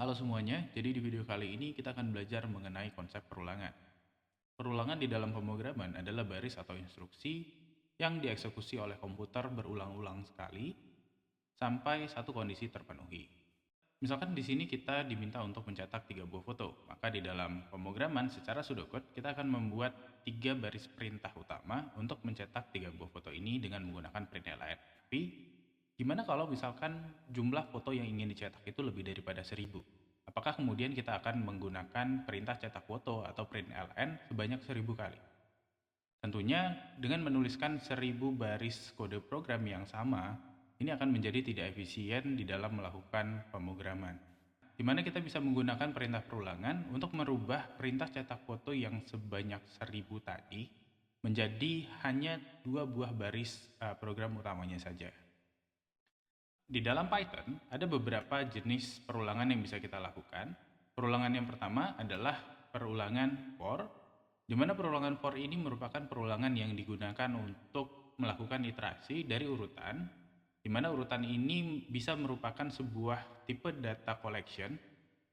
Halo semuanya, jadi di video kali ini kita akan belajar mengenai konsep perulangan. Perulangan di dalam pemrograman adalah baris atau instruksi yang dieksekusi oleh komputer berulang-ulang sekali sampai satu kondisi terpenuhi. Misalkan di sini kita diminta untuk mencetak 3 buah foto, maka di dalam pemrograman secara pseudocode kita akan membuat 3 baris perintah utama untuk mencetak 3 buah foto ini dengan menggunakan println. Tapi gimana kalau misalkan jumlah foto yang ingin dicetak itu lebih daripada 1000? Apakah kemudian kita akan menggunakan perintah cetak foto atau println sebanyak 1000 kali? Tentunya dengan menuliskan 1000 baris kode program yang sama, ini akan menjadi tidak efisien di dalam melakukan pemrograman. Di mana kita bisa menggunakan perintah perulangan untuk merubah perintah cetak foto yang sebanyak 1000 tadi menjadi hanya 2 buah baris program utamanya saja. Di dalam Python ada beberapa jenis perulangan yang bisa kita lakukan. Perulangan yang pertama adalah perulangan for, di mana perulangan for ini merupakan perulangan yang digunakan untuk melakukan iterasi dari urutan, di mana urutan ini bisa merupakan sebuah tipe data collection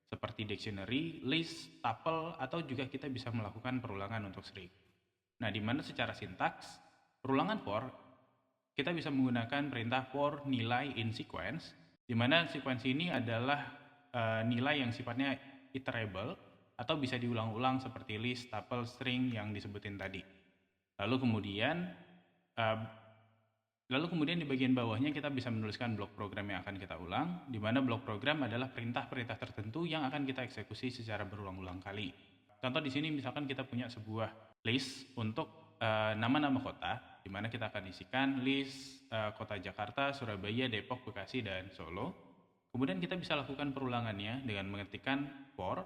seperti dictionary, list, tuple, atau juga kita bisa melakukan perulangan untuk string. Nah, di mana secara sintaks, perulangan for kita bisa menggunakan perintah for nilai in sequence, di mana sequence ini adalah nilai yang sifatnya iterable atau bisa diulang-ulang seperti list, tuple, string yang disebutin tadi. Lalu kemudian di bagian bawahnya kita bisa menuliskan blok program yang akan kita ulang, di mana blok program adalah perintah-perintah tertentu yang akan kita eksekusi secara berulang-ulang kali. Contoh di sini misalkan kita punya sebuah list untuk nama-nama kota, di mana kita akan isikan list kota Jakarta, Surabaya, Depok, Bekasi, dan Solo. Kemudian kita bisa lakukan perulangannya dengan mengetikkan for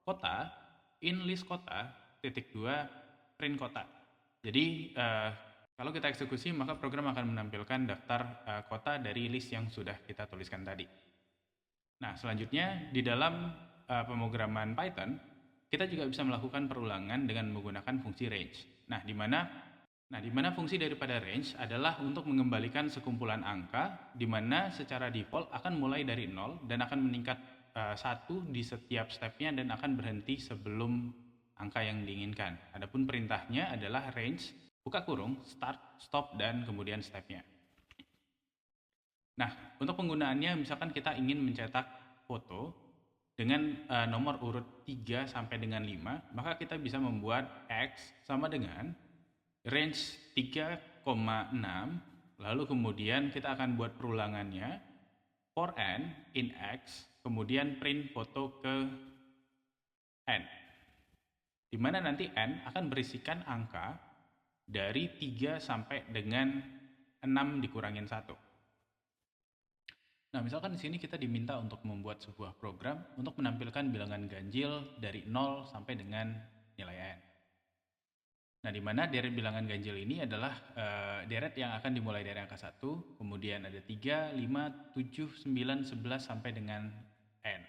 kota in list kota titik 2 print kota. Jadi kalau kita eksekusi maka program akan menampilkan daftar kota dari list yang sudah kita tuliskan tadi. Nah, selanjutnya di dalam pemrograman Python kita juga bisa melakukan perulangan dengan menggunakan fungsi range. Nah, di mana fungsi daripada range adalah untuk mengembalikan sekumpulan angka di mana secara default akan mulai dari 0 dan akan meningkat 1 di setiap stepnya dan akan berhenti sebelum angka yang diinginkan. Adapun perintahnya adalah range, buka kurung, start, stop, dan kemudian stepnya. Nah, untuk penggunaannya misalkan kita ingin mencetak foto dengan nomor urut 3 sampai dengan 5, maka kita bisa membuat X sama dengan range 3,6, lalu kemudian kita akan buat perulangannya for n in X, kemudian print foto ke n, di mana nanti n akan berisikan angka dari 3 sampai dengan 6 dikurangin 1. Nah, misalkan di sini kita diminta untuk membuat sebuah program untuk menampilkan bilangan ganjil dari 0 sampai dengan nilai n. Nah, di mana deret bilangan ganjil ini adalah deret yang akan dimulai dari angka 1, kemudian ada 3, 5, 7, 9, 11 sampai dengan n.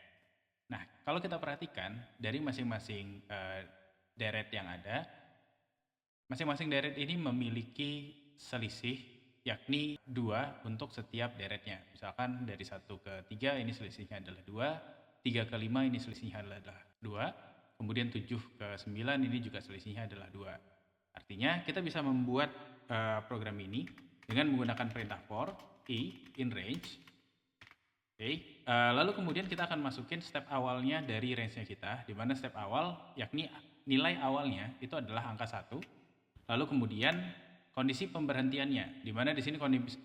Nah, kalau kita perhatikan dari masing-masing deret yang ada, masing-masing deret ini memiliki selisih yakni 2 untuk setiap deretnya. Misalkan dari 1 ke 3 ini selisihnya adalah 2, 3 ke 5 ini selisihnya adalah 2, kemudian 7 ke 9 ini juga selisihnya adalah 2. Artinya kita bisa membuat program ini dengan menggunakan perintah for i in range. Oke. Lalu kemudian kita akan masukin step awalnya dari range-nya kita, di mana step awal yakni nilai awalnya itu adalah angka 1. Lalu kemudian kondisi pemberhentiannya, di mana di sini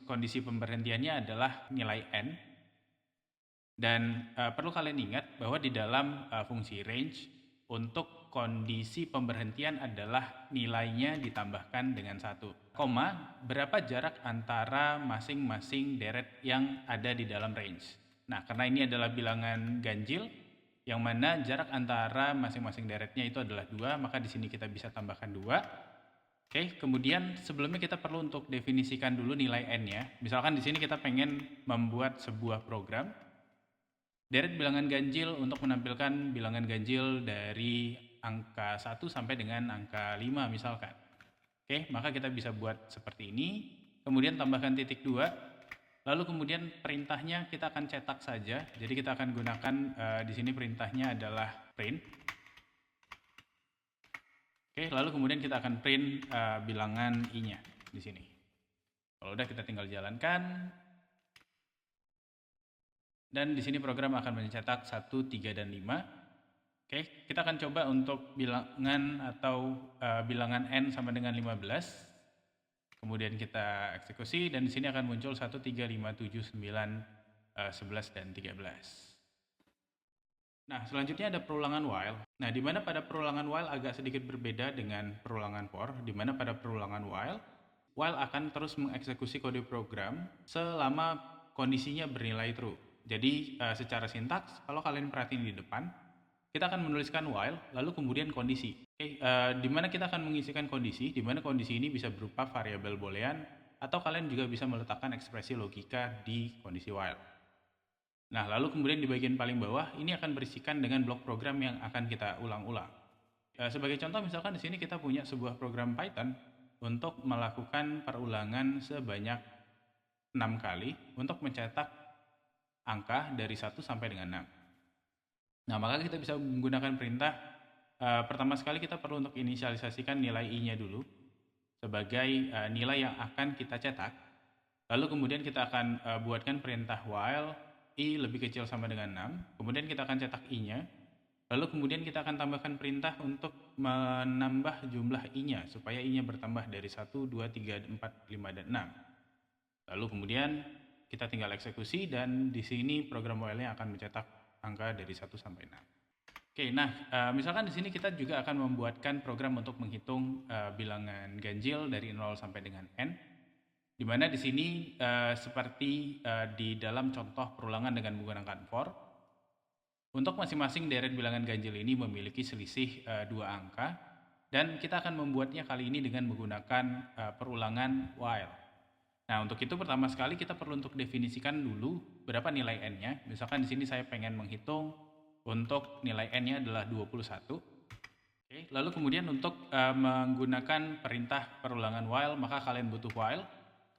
kondisi pemberhentiannya adalah nilai n. Dan perlu kalian ingat bahwa di dalam fungsi range untuk kondisi pemberhentian adalah nilainya ditambahkan dengan 1, berapa jarak antara masing-masing deret yang ada di dalam range. Nah, karena ini adalah bilangan ganjil yang mana jarak antara masing-masing deretnya itu adalah 2, maka di sini kita bisa tambahkan 2. Oke, kemudian sebelumnya kita perlu untuk definisikan dulu nilai n-nya. Misalkan di sini kita pengen membuat sebuah program deret bilangan ganjil untuk menampilkan bilangan ganjil dari angka 1 sampai dengan angka 5 misalkan. Oke, maka kita bisa buat seperti ini, kemudian tambahkan titik 2, Lalu kemudian perintahnya kita akan cetak saja. Jadi kita akan gunakan di sini perintahnya adalah print. Oke, lalu kemudian kita akan print bilangan i-nya di sini. Kalau udah kita tinggal jalankan. Dan di sini program akan mencetak 1, 3, dan 5. Oke, kita akan coba untuk bilangan atau bilangan n sama dengan 15. Kemudian kita eksekusi dan di sini akan muncul 1, 3, 5, 7, 9, 11, dan 13. Nah, selanjutnya ada perulangan while. Nah, di mana pada perulangan while agak sedikit berbeda dengan perulangan for, di mana pada perulangan while akan terus mengeksekusi kode program selama kondisinya bernilai true. Jadi secara sintaks, kalau kalian perhatiin di depan, kita akan menuliskan while, lalu kemudian kondisi. Oke, di mana kita akan mengisikan kondisi, di mana kondisi ini bisa berupa variabel boolean, atau kalian juga bisa meletakkan ekspresi logika di kondisi while. Nah, lalu kemudian di bagian paling bawah, ini akan berisikan dengan blok program yang akan kita ulang-ulang. Sebagai contoh, misalkan di sini kita punya sebuah program Python untuk melakukan perulangan sebanyak 6 kali untuk mencetak angka dari 1 sampai dengan 6. Nah, maka kita bisa menggunakan perintah, pertama sekali kita perlu untuk inisialisasikan nilai i-nya dulu sebagai nilai yang akan kita cetak. Lalu kemudian kita akan buatkan perintah while i lebih kecil sama dengan 6, kemudian kita akan cetak i-nya, lalu kemudian kita akan tambahkan perintah untuk menambah jumlah i-nya supaya i-nya bertambah dari 1, 2, 3, 4, 5, dan 6. Lalu kemudian kita tinggal eksekusi dan di sini program while-nya akan mencetak angka dari 1 sampai 6. Oke, nah misalkan di sini kita juga akan membuatkan program untuk menghitung bilangan ganjil dari 0 sampai dengan n, di mana di sini seperti di dalam contoh perulangan dengan menggunakan for, untuk masing-masing deret bilangan ganjil ini memiliki selisih 2 angka, dan kita akan membuatnya kali ini dengan menggunakan perulangan while. Nah, untuk itu pertama sekali kita perlu untuk definisikan dulu berapa nilai n-nya. Misalkan di sini saya pengen menghitung untuk nilai n-nya adalah 21. Oke, lalu kemudian untuk menggunakan perintah perulangan while, maka kalian butuh while.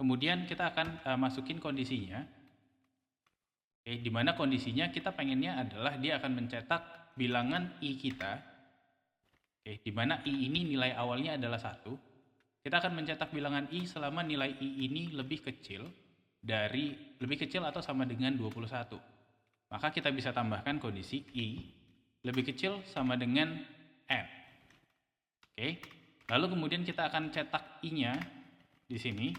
Kemudian kita akan masukin kondisinya. Oke, di mana kondisinya kita pengennya adalah dia akan mencetak bilangan i kita. Oke, di mana i ini nilai awalnya adalah 1. Kita akan mencetak bilangan i selama nilai i ini lebih kecil atau sama dengan 21. Maka kita bisa tambahkan kondisi i lebih kecil sama dengan n. Oke. Lalu kemudian kita akan cetak i-nya di sini.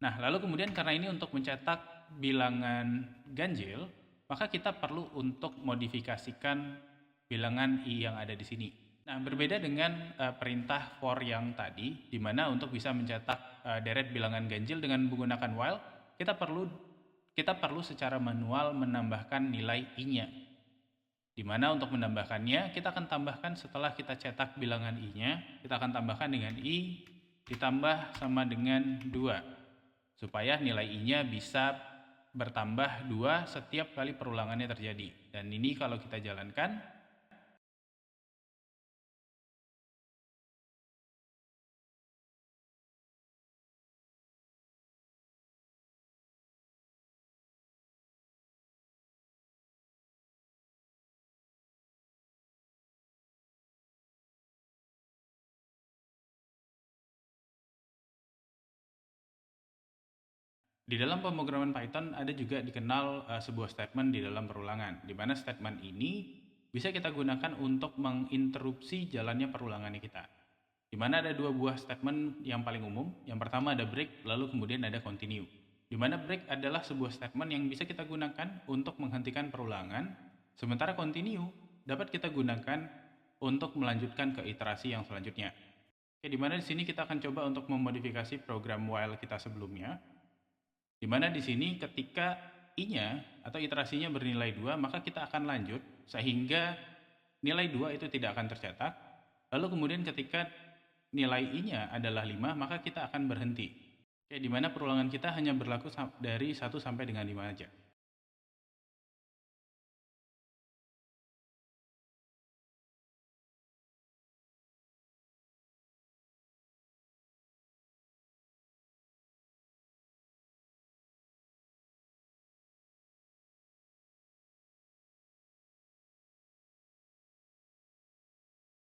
Nah, lalu kemudian karena ini untuk mencetak bilangan ganjil, maka kita perlu untuk modifikasikan bilangan i yang ada di sini. Nah, berbeda dengan perintah for yang tadi, di mana untuk bisa mencetak deret bilangan ganjil dengan menggunakan while, kita perlu secara manual menambahkan nilai i-nya. Di mana untuk menambahkannya, kita akan tambahkan setelah kita cetak bilangan i-nya, kita akan tambahkan dengan i ditambah sama dengan 2, supaya nilai i-nya bisa bertambah 2 setiap kali perulangannya terjadi. Dan ini kalau kita jalankan, di dalam pemrograman Python ada juga dikenal sebuah statement di dalam perulangan, di mana statement ini bisa kita gunakan untuk menginterupsi jalannya perulangannya kita. Di mana ada 2 buah statement yang paling umum. Yang pertama ada break, lalu kemudian ada continue. Di mana break adalah sebuah statement yang bisa kita gunakan untuk menghentikan perulangan, sementara continue dapat kita gunakan untuk melanjutkan ke iterasi yang selanjutnya. Oke, di mana di sini kita akan coba untuk memodifikasi program while kita sebelumnya. Di mana di sini ketika i-nya atau iterasinya bernilai 2, maka kita akan lanjut sehingga nilai 2 itu tidak akan tercetak. Lalu kemudian ketika nilai i-nya adalah 5, maka kita akan berhenti. Oke, di mana perulangan kita hanya berlaku dari 1 sampai dengan 5 aja.